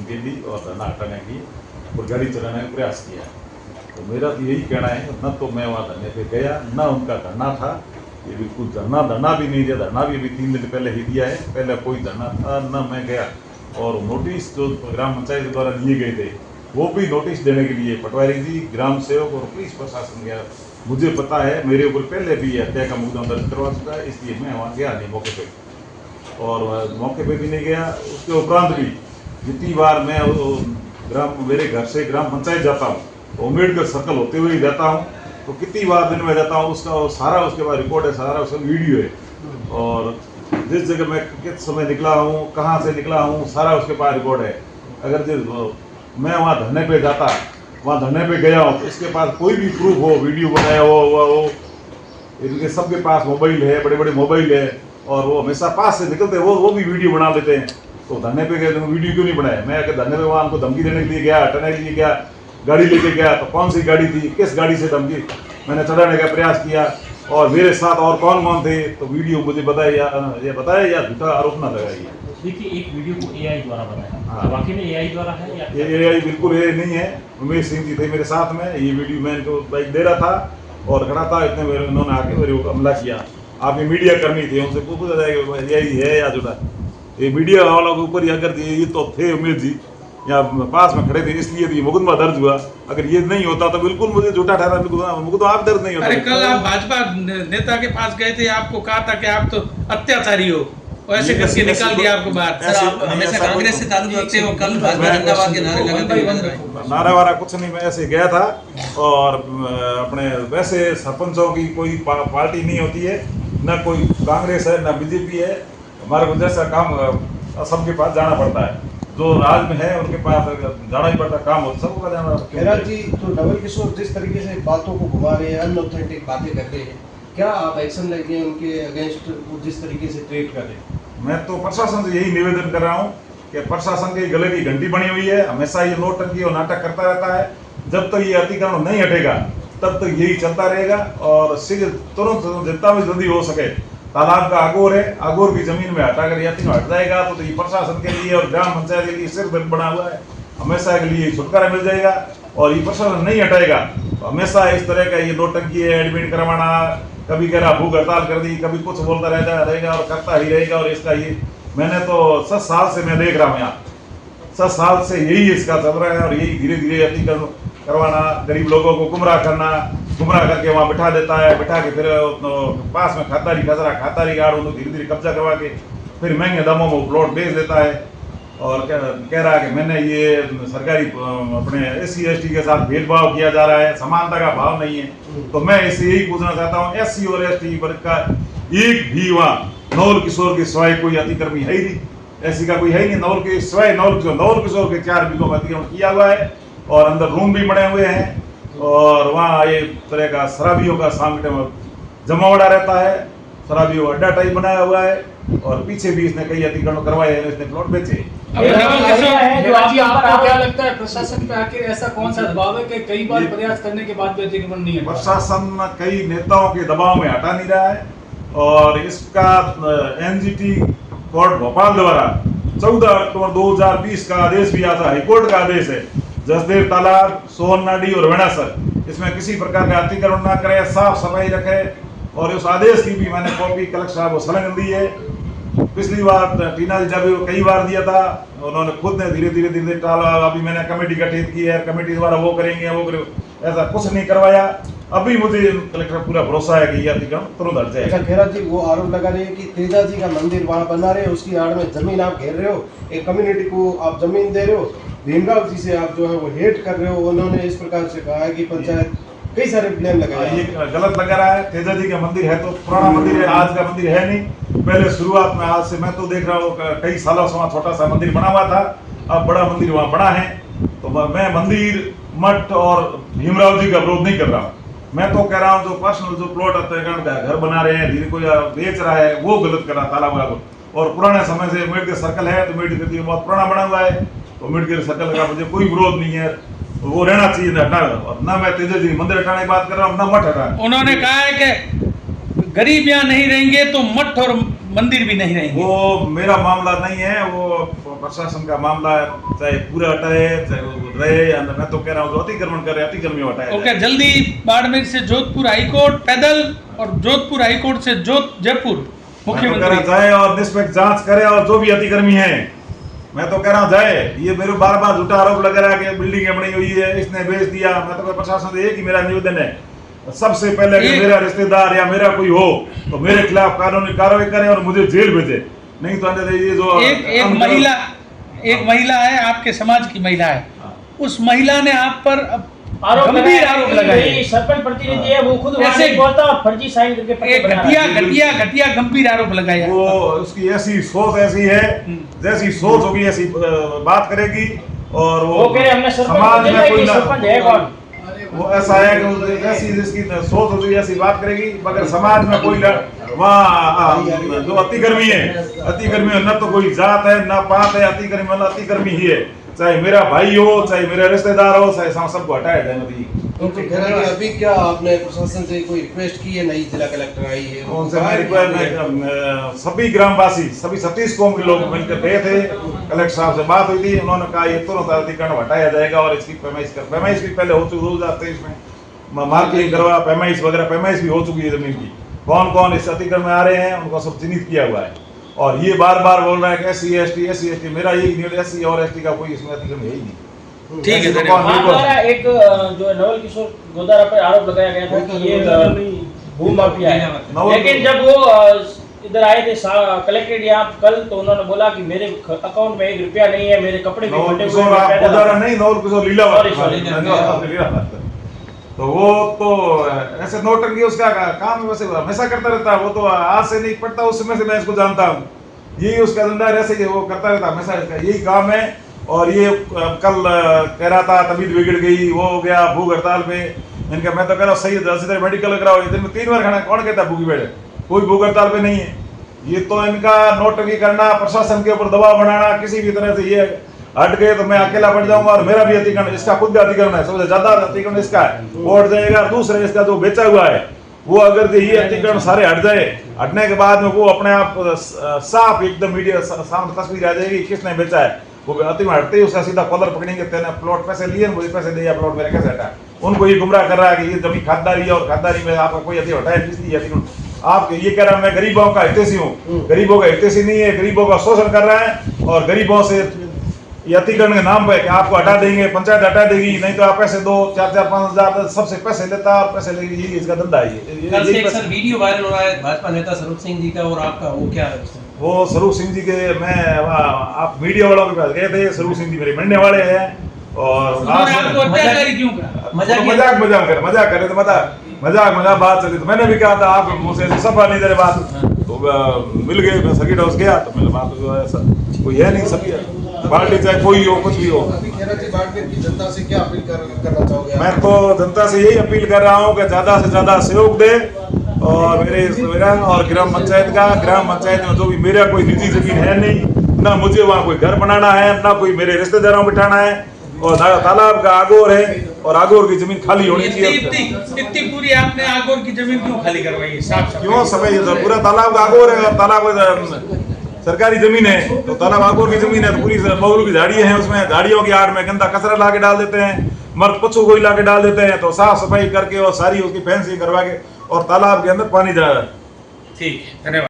धमकी दी और धरना हटाने की और गाड़ी चलाने का प्रयास किया। तो मेरा तो यही कहना है, न तो मैं वहाँ धरने पे गया, न उनका धरना था। ये बिल्कुल धरना भी नहीं दिया। धरना भी अभी 3 दिन पहले ही दिया है, पहले कोई धरना था न मैं गया। और नोटिस जो ग्राम पंचायत द्वारा दिए गए थे वो भी नोटिस देने के लिए पटवारी जी, ग्राम सेवक और पुलिस प्रशासन गया। मुझे पता है मेरे ऊपर पहले भी हत्या का मुकदमा दर्ज करवा चुका है, इसलिए मैं वहाँ गया नहीं मौके पे। और मौके पे भी नहीं गया। उसके उपरांत भी जितनी बार मैं मेरे घर से ग्राम पंचायत जाता हूँ तो अम्बेडकर सर्कल होते हुए ही जाता हूँ, तो कितनी बार दिन में जाता हूँ उसका सारा उसके बाद रिकॉर्ड है, सारा उसका वीडियो है। और जिस जगह मैं किस समय निकला हूँ, कहाँ से निकला हूँ, सारा उसके पास रिकॉर्ड है। अगर मैं वहाँ धरने पे जाता, वहाँ धरने पे गया हूँ तो इसके पास कोई भी प्रूफ हो, वीडियो बनाया हो, इनके सबके पास मोबाइल है, बड़े बड़े मोबाइल है, और वो हमेशा पास से निकलते हैं, वो भी वीडियो बना लेते हैं। तो धरने पे गए तो वीडियो क्यों नहीं बनाया? मैं अगर धरने पे वहाँ उनको धमकी देने के लिए गया, हटाने के लिए गया, गाड़ी लेके गया, तो कौन सी गाड़ी थी, किस गाड़ी से धमकी मैंने चढ़ाने का प्रयास किया, और मेरे साथ और कौन कौन थे, तो वीडियो मुझे बताया या झूठा आरोप न लगाइए। देखिए, एक वीडियो को एआई द्वारा बनाया, हाँ। वाकई में एआई द्वारा है या ये एआई बिल्कुल एआई नहीं है। उमेश सिंह जी थे मेरे साथ में, ये वीडियो मैं इनको बाइक दे रहा था और खड़ा था, इतने मेरे उन्होंने आके मेरे को हमला किया। आपकी मीडिया कर्मी थे, उनसे पूछा जाएगा एआई है या झूठा। ये मीडिया वालों के ऊपर अगर ये तो थे उमेश जी यहाँ पास में खड़े थे, इसलिए तो ये मुकदमा दर्ज हुआ। अगर ये नहीं होता तो बिल्कुल मुझे झूठा ठहरा, मुकदमा आप दर्ज नहीं होता। अरे कल आप भाजपा नेता के पास गए थे, आपको कहा था कि आप तो अत्याचारी हो, ऐसे करके निकाल दिया आपको बाहर। हमेशा कांग्रेस से ताल्लुक रखते हो, कल भाजपा जिंदाबाद के नारे लगाते नारा वारा कुछ नहीं, मैं ऐसे गया था। और अपने वैसे सरपंचों की कोई पार्टी नहीं होती है, न कोई कांग्रेस है न बीजेपी है। हमारे को जैसा काम सबके पास जाना पड़ता है, जो राज में है उनके पास जाना ही पड़ता, काम हो सबका जाना। खैरा जी, तो नवल किशोर जिस तरीके से बातों को घुमा रहे हैं, अनऑथेंटिक बातें कर रहे हैं, क्या आप एक्शन लेंगे उनके अगेंस्ट, जिस तरीके से ट्रीट कर रहे हैं? मैं तो प्रशासन से यही निवेदन कर रहा हूँ कि प्रशासन के गले की घंटी बनी हुई है, हमेशा ये नोटंकी और नाटक करता रहता है। जब तक ये अतिक्रमण नहीं हटेगा तब तक यही चलता रहेगा। और तुरंत जितना भी जल्दी हो सके, तालाब का आगोर है, आगोर की जमीन में हटाकर ये अतिक्रमण हट जाएगा तो ये प्रशासन के लिए और ग्राम पंचायत के लिए सिर दर्द बना हुआ है, हमेशा के लिए छुटकारा मिल जाएगा। और ये प्रशासन नहीं हटाएगा तो हमेशा इस तरह का ये नोटंकी है, एडमिट करवाना, कभी कह रहा भूख हड़ताल कर दी, कभी कुछ बोलता रहेगा और करता ही रहेगा। और इसका ये मैंने तो 7 साल से मैं देख रहा हूँ, यहाँ 7 साल से यही इसका चल रहा है। और यही धीरे धीरे अतिक्रमण करवाना, गरीब लोगों को गुमराह करना, गुमराह करके वहाँ बिठा देता है, बिठा के फिर पास में खातारी गार्ड उनको धीरे धीरे कब्जा करवा के फिर महंगे दामों में प्लॉट बेच देता है। और कह रहा है कि मैंने ये सरकारी अपने SC ST के साथ भेदभाव किया जा रहा है, समानता का भाव नहीं है। तो मैं इससे यही पूछना चाहता हूँ, SC और ST वर्ग का एक भी वहाँ नवल किशोर के सिवाय कोई अतिक्रमी है ही नहीं, ऐसी का कोई है ही नहीं। नवल के सिवाय नवल किशोर के 4 बीघों में अतिक्रमण किया हुआ है और अंदर रूम भी बने हुए हैं। और वहाँ ये तरह का शराबियों का सामने जमावड़ा रहता है, शराबियों अड्डा टाइप बनाया हुआ है। और पीछे भी इसने कई अतिक्रमण करवाए हैं, इसने प्लॉट बेचे। आपको क्या लगता है प्रशासन पे आखिर ऐसा कौन सा दबाव है कि कई बार प्रयास करने के बाद भी अतिक्रमण नहीं है? प्रशासन कई नेताओं के दबाव में हटा नहीं रहा है। और इसका NGT कोर्ट भोपाल द्वारा 14 अक्टूबर 2020 का आदेश भी आता है, हाईकोर्ट का आदेश है। जसदेव तालाब, सोहननाडी और वेणासर, इसमें किसी प्रकार का अतिक्रमण ना करे, साफ सफाई रखे। और उस आदेश की भी मैंने कॉपी कलेक्टर साहब को संलग्न दी है। पिछली बार टीना जी जब कई बार दिया था, उन्होंने खुद ने धीरे धीरे टाला। अभी मैंने कमेटी गठित की है, कमेटी द्वारा वो करेंगे, ऐसा कुछ नहीं करवाया। अभी मुझे कलेक्टर पूरा भरोसा है कि ये अतिक्रमण तुरंत हट जाएगा। अच्छा खैरा जी, वो आरोप लगा रहे हैं कि तेजा जी का मंदिर वहाँ बना रहे हो, उसकी आड़ में जमीन आप घेर रहे हो, एक कम्युनिटी को आप जमीन दे रहे हो, भीमराव जी से आप जो है वो हेट कर रहे हो। उन्होंने इस प्रकार से कहा है कि पंचायत कई सारे ब्लेम लगाए। ये गलत लगा रहा है। तेजा जी का मंदिर है तो पुराना मंदिर है, आज का मंदिर है नहीं। पहले शुरुआत में, आज से मैं तो देख रहा हूँ कई सालों से वहाँ छोटा सा मंदिर बना हुआ था, अब बड़ा मंदिर वहाँ बड़ा है। तो मैं मंदिर, मठ और भीमराव जी का विरोध नहीं कर रहा हूँ। मैं तो कह रहा हूँ जो पर्सनल जो प्लॉट घर बना रहे हैं, धीरे कोई बेच रहा है, वो गलत कर रहा है तालाब को। और पुराने समय से अम्बेडकर सर्कल है, तो अम्बेडकर बहुत पुराना बना हुआ है, तो अम्बेडकर सर्कल का मुझे कोई विरोध नहीं है, वो रहना चाहिए ना। मैं तेजा जी मंदिर हटाने की बात कर रहा हूँ, ना मठ हटाने। उन्होंने कहा है कि गरीब यहाँ नहीं रहेंगे तो मठ और मंदिर भी नहीं रहेंगे। वो मेरा मामला नहीं है, वो प्रशासन का मामला है। चाहे पूरा हटाए चाहे वो रहे, या मैं तो कह रहा हूँ जो अतिक्रमण करे अतिक्रमण में हटाया ओके, जाए। जल्दी बाड़मेर से जोधपुर हाईकोर्ट पैदल और जोधपुर हाईकोर्ट से जयपुर मैं तो कह मुख्यमंत्री रहा हूं जाए और निष्पक्ष जांच करे, और जो भी अतिक्रमी है मैं तो कह रहा हूँ जाए। ये मेरे बार बार झूठा आरोप लगा रहा है कि बिल्डिंग बनी हुई है, इसने बेच दिया। मैं तो प्रशासन से एक ही मेरा निवेदन है, सबसे पहले अगर मेरा रिश्तेदार या मेरा कोई हो तो मेरे खिलाफ कानूनी कार्रवाई करें और मुझे जेल भेजे, नहीं तो ये जो एक महिला है, आपके समाज की महिला है, उस महिला ने आप पर गंभीर आरोप लगाए। सरपंच प्रतिनिधि है, वो खुद ऐसे बोलता और फर्जी साइन करके पट्टे बना रहा है। घटिया गंभीर आरोप लगाया। वो उसकी ऐसी सोच ऐसी है, जैसी सोच होगी ऐसी बात करेगी। और वो कह रहे हमने समाज में कोई सरपंच है कौन? वो ऐसा है कि जैसी जिसकी सोच होगी ऐसी बात करेगी, मगर समाज में कोई वहाँ जो अतिक्रमी है न तो कोई जात है न पात है, अतिक्रमी ही है। चाहे मेरा भाई हो चाहे मेरा रिश्तेदार हो, चाहे सबको हटाया जाए। नदी तो कह रहे हैं कि अभी क्या आपने प्रशासन से कोई रिक्वेस्ट की है? नई जिला कलेक्टर आई है, उनसे मैं रिक्वेस्ट, सभी ग्रामवासी सभी 36 कौम के लोग मिलकर गए थे, कलेक्टर साहब से बात हुई थी। उन्होंने कहा ये तुरंत अतिक्रमण हटाया जाएगा और इसकी पैमाइश भी पहले हो चुकी 2023 में मार्किंग करवा पैमाइश भी हो चुकी है जमीन की। कौन कौन इस अतिक्रमण में आ रहे हैं उनको सब चिन्हित किया हुआ है। और ये बार बार बोल रहा है कि SC ST मेरा यही नहीं, SC और ST का कोई इसमें अतिक्रमण है ही नहीं। ठीक है, तो धन्यवाद। आप द्वारा एक जो नवल किशोर गोदारा पर आरोप लगाया गया था कि ये भू माफिया है, लेकिन जब वो इधर आए थे कलेक्ट्रेट यहाँ कल, तो उन्होंने बोला कि मेरे अकाउंट में 1 रुपया नहीं है, मेरे कपड़े भी फटे हुए हैं। गोदारा नहीं, नवल किशोर लीलावत। Sorry. तो वो तो ऐसे नोटंकी उसका काम वैसे हमेशा करता रहता है। वो तो आज से नहीं पड़ता, उस समय से मैं इसको जानता हूँ। यही उसका धंधा है, ऐसे वो करता रहता है, हमेशा इसका यही काम है। और ये कल कह रहा था तबीयत बिगड़ गई, वो हो गया भूख हड़ताल पे। इनका मैं तो कह रहा हूँ सही जल्दी मेडिकल कराओ। दिन में 3 बार खाना कौन कहता है भूखी बैठे? कोई भूख हड़ताल पे नहीं है। ये तो इनका नोटंकी करना, प्रशासन के ऊपर दबाव बनाना, किसी भी तरह से ये हट गए तो मैं अकेला पड़ जाऊंगा और मेरा भी अतिक्रमण, इसका खुद भी अतिक्रमण है, सबसे ज्यादा अतिक्रमण इसका है, वो हट जाएगा। दूसरा इसका जो बेचा हुआ है वो अगर ये अतिक्रमण सारे हट जाए, हटने के बाद में वो अपने आप साफ एकदम मीडिया सामने तस्वीर आ जाएगी किसने बेचा है। वो अतिक्रमण हटते ही उसका सीधा कॉलर पकड़ेंगे, तेने प्लॉट पैसे लिए, मुझे पैसे दिया, प्लॉट मेरे कैसे हटा। उनको ये गुमराह कर रहा है कि ये जमीन खाददारी है और खाददारी में आपका कोई अति हटाया इसलिए अतिक्रमण। आप ये कह रहा है मैं गरीबों का हितैषी हूँ, गरीबों का हितैषी नहीं है, गरीबों का शोषण कर रहा है। और गरीबों से ये अतिक्रमण के नाम पे कि आपको हटा देंगे, पंचायत हटा देगी, नहीं तो आप पैसे दो, 4-5 हजार सबसे पैसे लेता और पैसे लेगी, यही इसका धंधा है। कल से एक सर वीडियो वायरल हो रहा है भाजपा नेता स्वरूप सिंह जी का और आपका, वो क्या है? वो स्वरूप सिंह जी के आप मीडिया वालों के पास गए थे, स्वरूप सिंह जी मेरे मिलने वाले हैं। और आपको अत्याचारी क्यों कहा? मजाक कर रहे थे, मजाक बात चली। तो मैंने भी कहा था आप मुझसे सफा नहीं दे रहे बात, तो मिल गए, सर्किट हाउस गया तो मेरे बात कोई है नहीं, सभी पार्टी चाहे कोई हो कुछ भी हो। अभी खेरा जी बाड़मेर की जनता से क्या अपील करना चाहोगे? मैं तो जनता से यही अपील कर रहा हूँ कि ज्यादा से ज्यादा सहयोग दे और मेरा और ग्राम पंचायत में जो भी मेरा कोई निजी जमीन है नहीं, ना मुझे वहाँ कोई घर बनाना है, ना कोई मेरे रिश्तेदारों में बिठाना है। और तालाब का आगोर है और आगोर की जमीन खाली होनी चाहिए। इतनी पूरी आपने आगोर की जमीन क्यों खाली करवाई है? साफ क्यों समय पूरा तालाब का आगोर है और तालाब सरकारी जमीन है, तो तालाब आगोर की जमीन है तो पूरी बबलू की झाड़ियां हैं, उसमें झाड़ियों की आड़ में गंदा कचरा ला के डाल देते हैं, मर्द पशु को ला के डाल देते हैं। तो साफ सफाई करके और सारी उसकी फेंसिंग करवा के और तालाब के अंदर पानी जा रहा है। ठीक है, धन्यवाद।